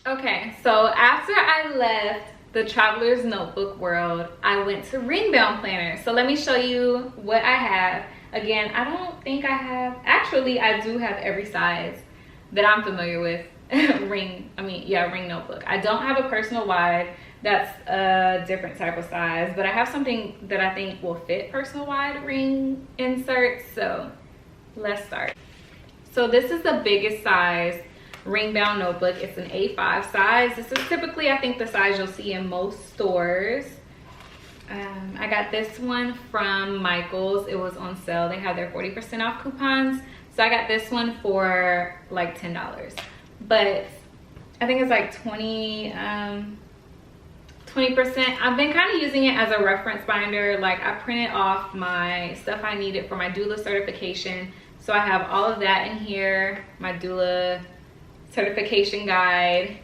Okay, so after I left the traveler's notebook world, I went to ring bound planners. So let me show you what I have. Again, I don't think I have, actually I do have every size that I'm familiar with. ring notebook. I don't have a personal wide. That's a different type of size, but I have something that I think will fit personal wide ring inserts. So let's start. So this is the biggest size ring bound notebook. It's an A5 size. This is typically, I think, the size you'll see in most stores. I got this one from Michael's. It was on sale. They had their 40% off coupons. So I got this one for like $10. But I think it's like 20%. I've been kind of using it as a reference binder. Like I printed off my stuff I needed for my doula certification. So I have all of that in here, my doula certification guide.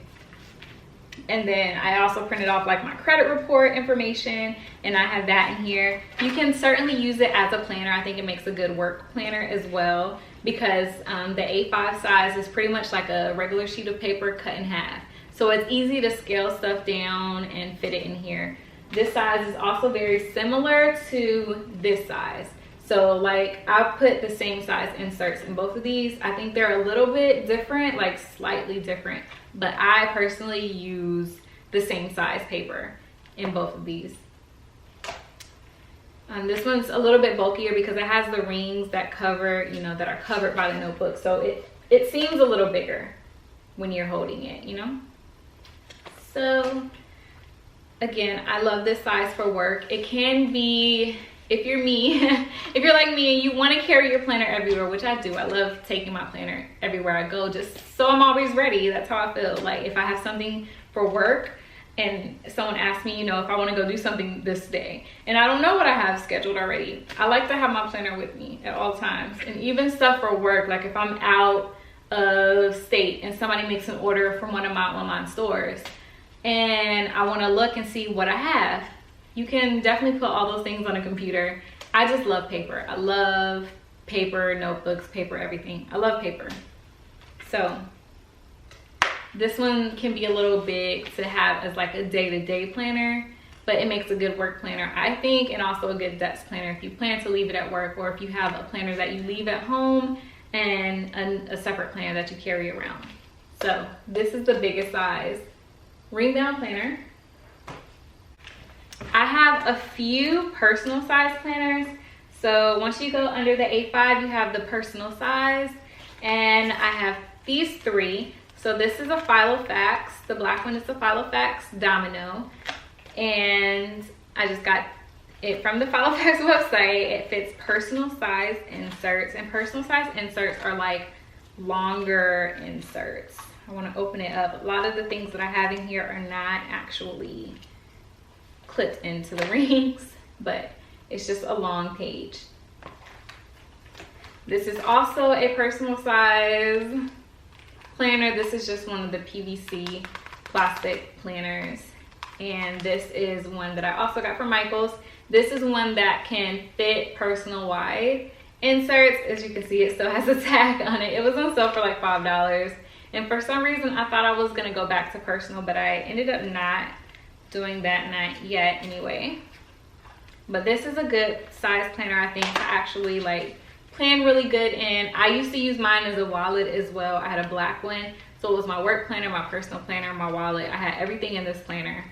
And then I also printed off like my credit report information, and I have that in here. You can certainly use it as a planner. I think it makes a good work planner as well, because the A5 size is pretty much like a regular sheet of paper cut in half. So it's easy to scale stuff down and fit it in here. This size is also very similar to this size. So like I've put the same size inserts in both of these. I think they're a little bit different, like slightly different, but I personally use the same size paper in both of these. This one's a little bit bulkier because it has the rings that cover, you know, that are covered by the notebook. So it seems a little bigger when you're holding it, you know? So again, I love this size for work. It can be, if you're me, if you're like me and you want to carry your planner everywhere, which I do. I love taking my planner everywhere I go, just so I'm always ready. That's how I feel. Like if I have something for work and someone asks me, you know, if I want to go do something this day and I don't know what I have scheduled already, I like to have my planner with me at all times. And even stuff for work, like if I'm out of state and somebody makes an order from one of my online stores and I want to look and see what I have, you can definitely put all those things on a computer. I just love paper. I love paper, notebooks, paper, everything. I love paper. So this one can be a little big to have as like a day-to-day planner, but it makes a good work planner, I think, and also a good desk planner if you plan to leave it at work, or if you have a planner that you leave at home and a separate planner that you carry around. So this is the biggest size ring bound planner. I have a few personal size planners. So once you go under the A5, you have the personal size, and I have these three. So this is a Filofax. The black one is the Filofax Domino, and I just got it from the Filofax website. It fits personal size inserts, and personal size inserts are like longer inserts. I want to open it up. A lot of the things that I have in here are not actually clipped into the rings, but it's just a long page. This is also a personal size planner. This is just one of the PVC plastic planners, and this is one that I also got from Michael's. This is one that can fit personal wide inserts. As you can see, it still has a tag on it. It was on sale for like $5, and for some reason I thought I was gonna go back to personal, but I ended up not doing that, not yet anyway. But this is a good size planner, I think, to actually like plan really good in. I used to use mine as a wallet as well. I had a black one, so it was my work planner, my personal planner, my wallet. I had everything in this planner,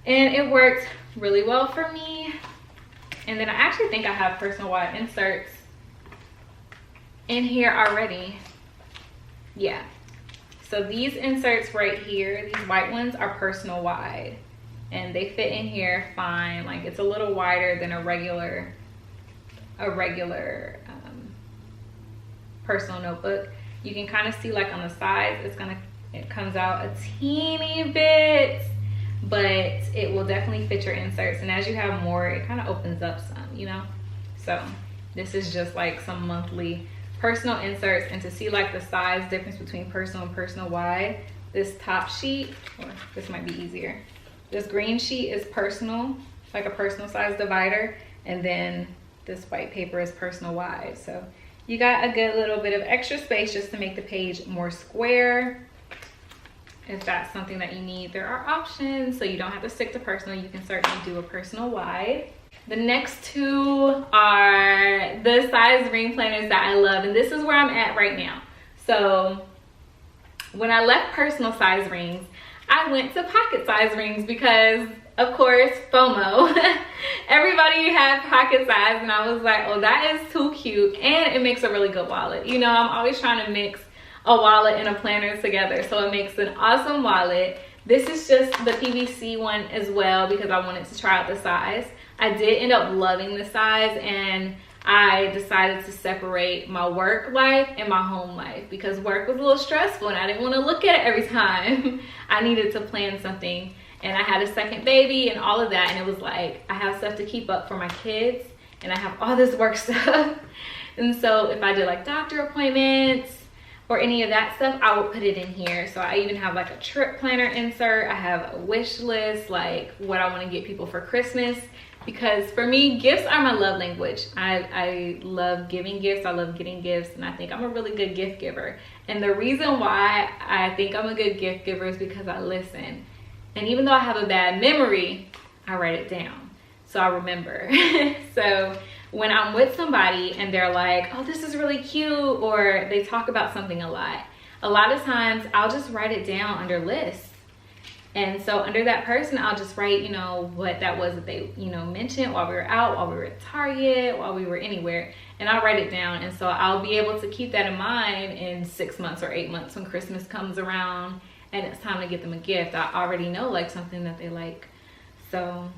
and it worked really well for me. And then I actually think I have personal wide inserts in here already. Yeah, so these inserts right here, these white ones, are personal wide, and they fit in here fine. Like it's a little wider than a regular personal notebook. You can kind of see like on the sides, it comes out a teeny bit, but it will definitely fit your inserts. And as you have more, it kind of opens up some, you know? So this is just like some monthly personal inserts. And to see like the size difference between personal and personal wide, this top sheet, or this might be easier. This green sheet is personal, like a personal size divider, and then this white paper is personal wide. So you got a good little bit of extra space just to make the page more square. if that's something that you need, there are options. So you don't have to stick to personal. You can certainly do a personal wide. The next two are the size ring planners that I love, and this is where I'm at right now. So when I left personal size rings, I went to pocket size rings because, of course, FOMO. Everybody had pocket size, and I was like, oh, that is too cute, and it makes a really good wallet. You know, I'm always trying to mix a wallet and a planner together, so it makes an awesome wallet. This is just the PVC one as well because I wanted to try out the size. I did end up loving the size, and I decided to separate my work life and my home life because work was a little stressful and I didn't want to look at it every time. I needed to plan something, and I had a second baby and all of that, and it was like I have stuff to keep up for my kids and I have all this work stuff. And so if I did like doctor appointments or any of that stuff, I would put it in here. So I even have like a trip planner insert. I have a wish list, like what I want to get people for Christmas. Because for me, gifts are my love language. I love giving gifts, I love getting gifts, and I think I'm a really good gift giver. And the reason why I think I'm a good gift giver is because I listen. And even though I have a bad memory, I write it down, so I remember. So when I'm with somebody and they're like, oh, this is really cute, or they talk about something a lot of times I'll just write it down under lists. And so under that person, I'll just write, you know, what that was that they, you know, mentioned while we were out, while we were at Target, while we were anywhere. And I'll write it down. And so I'll be able to keep that in mind in 6 months or 8 months when Christmas comes around and it's time to get them a gift. I already know like something that they like. So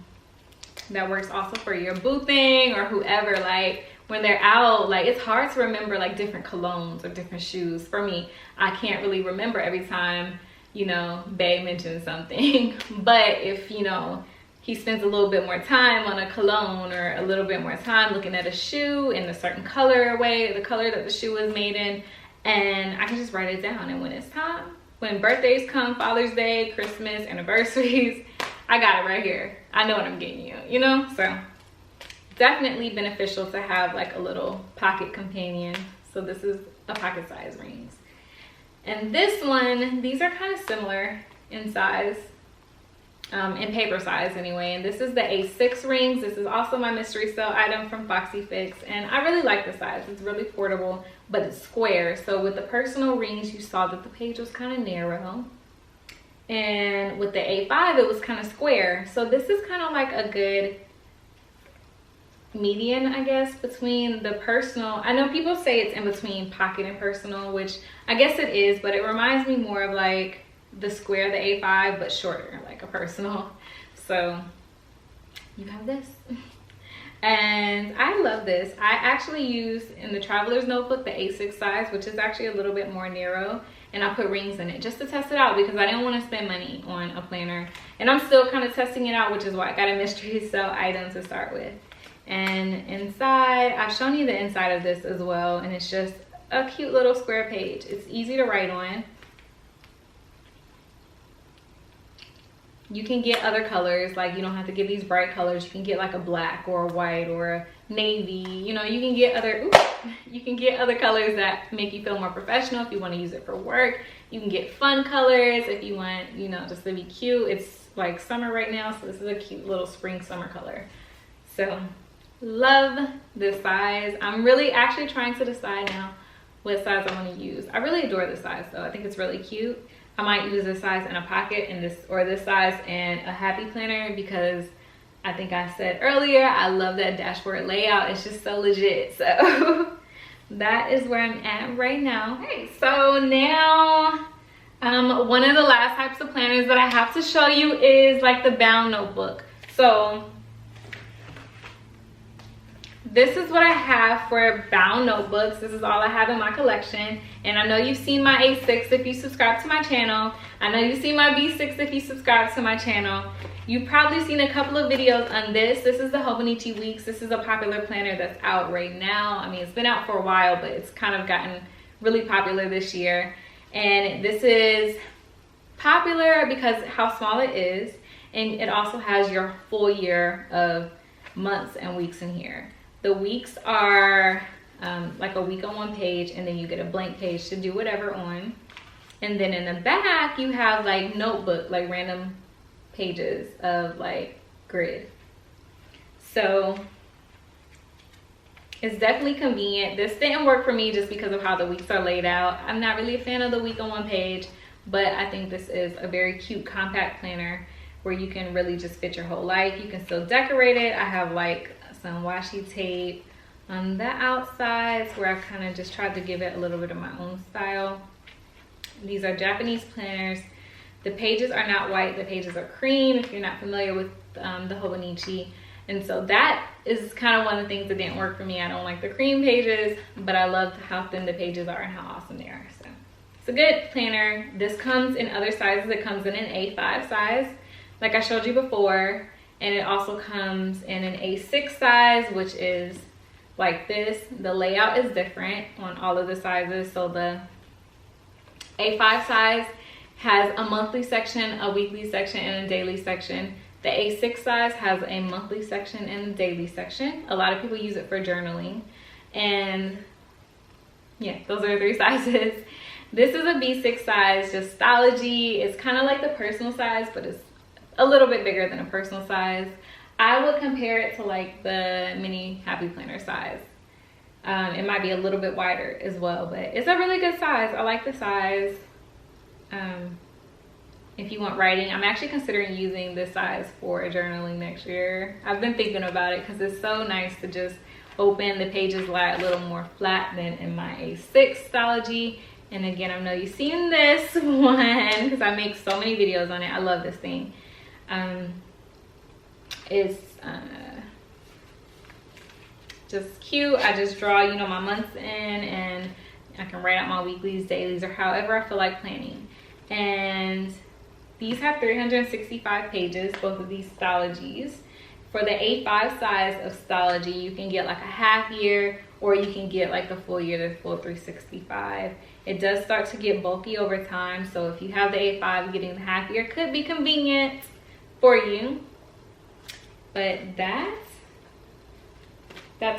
that works also for your boo thing or whoever. Like when they're out, like it's hard to remember like different colognes or different shoes. For me, I can't really remember every time, you know, Bae mentioned something. But if, you know, he spends a little bit more time on a cologne or a little bit more time looking at a shoe in a certain colorway, the color that the shoe was made in, and I can just write it down. And when it's time, when birthdays come, Father's Day, Christmas, anniversaries, I got it right here. I know what I'm getting you, you know? So definitely beneficial to have like a little pocket companion. So this is a pocket size rings. And this one, these are kind of similar in size, in paper size anyway. And this is the A6 rings. This is also my mystery sale item from Foxy Fix. And I really like the size. It's really portable, but it's square. So with the personal rings, you saw that the page was kind of narrow. And with the A5, it was kind of square. So this is kind of like a good median, I guess, between the personal. I know people say it's in between pocket and personal, which I guess it is, but it reminds me more of like the square, the A5, but shorter, like a personal. So you have this. And I love this. I actually use in the traveler's notebook the A6 size, which is actually a little bit more narrow, and I put rings in it just to test it out because I didn't want to spend money on a planner. And I'm still kind of testing it out, which is why I got a mystery sale item to start with. And inside, I've shown you the inside of this as well, and it's just a cute little square page. It's easy to write on. You can get other colors, like you don't have to get these bright colors. You can get like a black or a white or a navy. You know, you can get other colors that make you feel more professional if you want to use it for work. You can get fun colors if you want, you know, just to be cute. It's like summer right now, so this is a cute little spring summer color. So love this size. I'm really actually trying to decide now what size I want to use. I really adore this size though. I think it's really cute. I might use this size in a pocket and this size in a happy planner because I think I said earlier, I love that dashboard layout. It's just so legit. So that is where I'm at right now. Okay, so now one of the last types of planners that I have to show you is like the bound notebook. So this is what I have for bound notebooks. This is all I have in my collection. And I know you've seen my A6 if you subscribe to my channel. I know you've seen my B6 if you subscribe to my channel. You've probably seen a couple of videos on this. This is the HoboWeeks. This is a popular planner that's out right now. I mean, it's been out for a while, but it's kind of gotten really popular this year. And this is popular because how small it is. And it also has your full year of months and weeks in here. The weeks are like a week on one page, and then you get a blank page to do whatever on. And then in the back, you have like notebook, like random pages of like grid. So it's definitely convenient. This didn't work for me just because of how the weeks are laid out. I'm not really a fan of the week on one page, but I think this is a very cute compact planner where you can really just fit your whole life. You can still decorate it. I have like some washi tape on the outsides where I've kind of just tried to give it a little bit of my own style. These are Japanese planners. The pages are not white, the pages are cream, if you're not familiar with the Hobonichi. And so that is kind of one of the things that didn't work for me. I don't like the cream pages, but I love how thin the pages are and how awesome they are. So it's a good planner. This comes in other sizes. It comes in an A5 size, like I showed you before. And it also comes in an A6 size, which is like this. The layout is different on all of the sizes. So the A5 size has a monthly section, a weekly section, and a daily section. The A6 size has a monthly section and a daily section. A lot of people use it for journaling. And yeah, those are the 3 sizes. This is a B6 size, just Stalogy. It's kind of like the personal size, but it's a little bit bigger than a personal size. I would compare it to like the mini Happy Planner size. It might be a little bit wider as well, but it's a really good size. I like the size. If you want writing, I'm actually considering using this size for journaling next year. I've been thinking about it because it's so nice to just open. The pages lie a little more flat than in my A6 Stalogy. And again, I know you've seen this one because I make so many videos on it. I love this thing. It's just cute. I just draw, you know, my months in, and I can write out my weeklies, dailies, or however I feel like planning. And these have 365 pages, both of these Stalogies. For the A5 size of Stalogy, you can get like a half year, or you can get like the full year, the full 365. It does start to get bulky over time, so if you have the A5, getting the half year could be convenient for you. But that's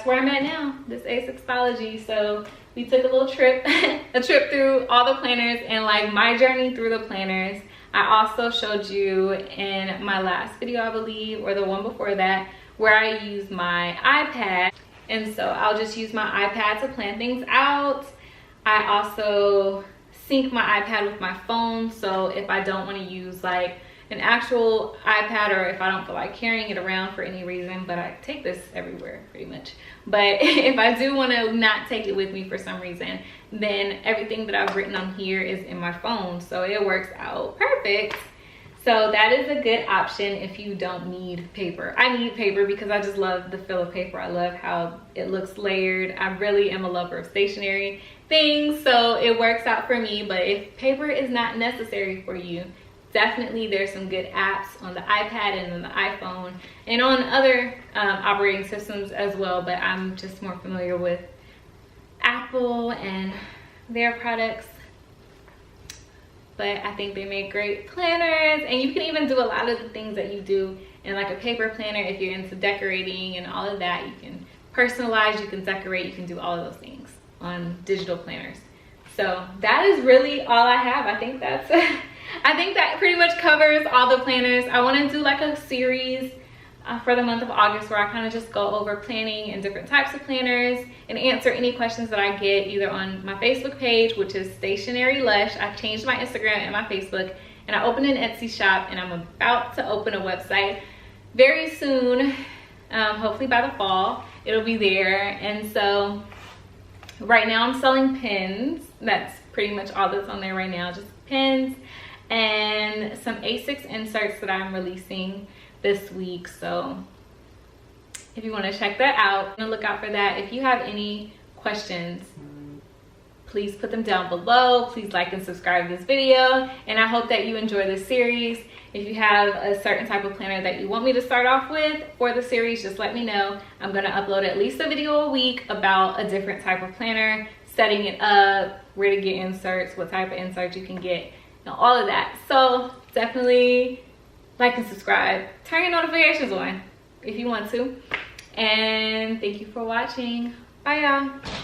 where I'm at now, this A6 Stalogy. So we took a little trip, a trip through all the planners and like my journey through the planners. I also showed you in my last video, I believe, or the one before that, where I use my iPad. And so I'll just use my iPad to plan things out. I also sync my iPad with my phone. So if I don't want to use like an actual iPad, or if I don't feel like carrying it around for any reason, but I take this everywhere pretty much. But if I do want to not take it with me for some reason, then everything that I've written on here is in my phone. So it works out perfect. So that is a good option if you don't need paper. I need paper because I just love the feel of paper. I love how it looks layered. I really am a lover of stationery things, so it works out for me. But if paper is not necessary for you, definitely there's some good apps on the iPad and on the iPhone and on other operating systems as well, but I'm just more familiar with Apple and their products. But I think they make great planners, and you can even do a lot of the things that you do in like a paper planner. If you're into decorating and all of that, you can personalize, you can decorate, you can do all of those things on digital planners. So that is really all I have. I think that's I think that pretty much covers all the planners. I want to do like a series for the month of August where I kind of just go over planning and different types of planners and answer any questions that I get either on my Facebook page, which is Stationery Lush. I've changed my Instagram and my Facebook, and I opened an Etsy shop, and I'm about to open a website very soon. Hopefully by the fall it'll be there. And so right now I'm selling pins. That's pretty much all that's on there right now, just pins and some A6 inserts that I'm releasing this week. So if you want to check that out, look out for that. If you have any questions, please put them down below. Please like and subscribe to this video, and I hope that you enjoy this series. If you have a certain type of planner that you want me to start off with for the series, just let me know. I'm going to upload at least a video a week about a different type of planner, setting it up, where to get inserts, what type of inserts you can get, and all of that. So definitely like and subscribe. Turn your notifications on if you want to. And thank you for watching. Bye, y'all.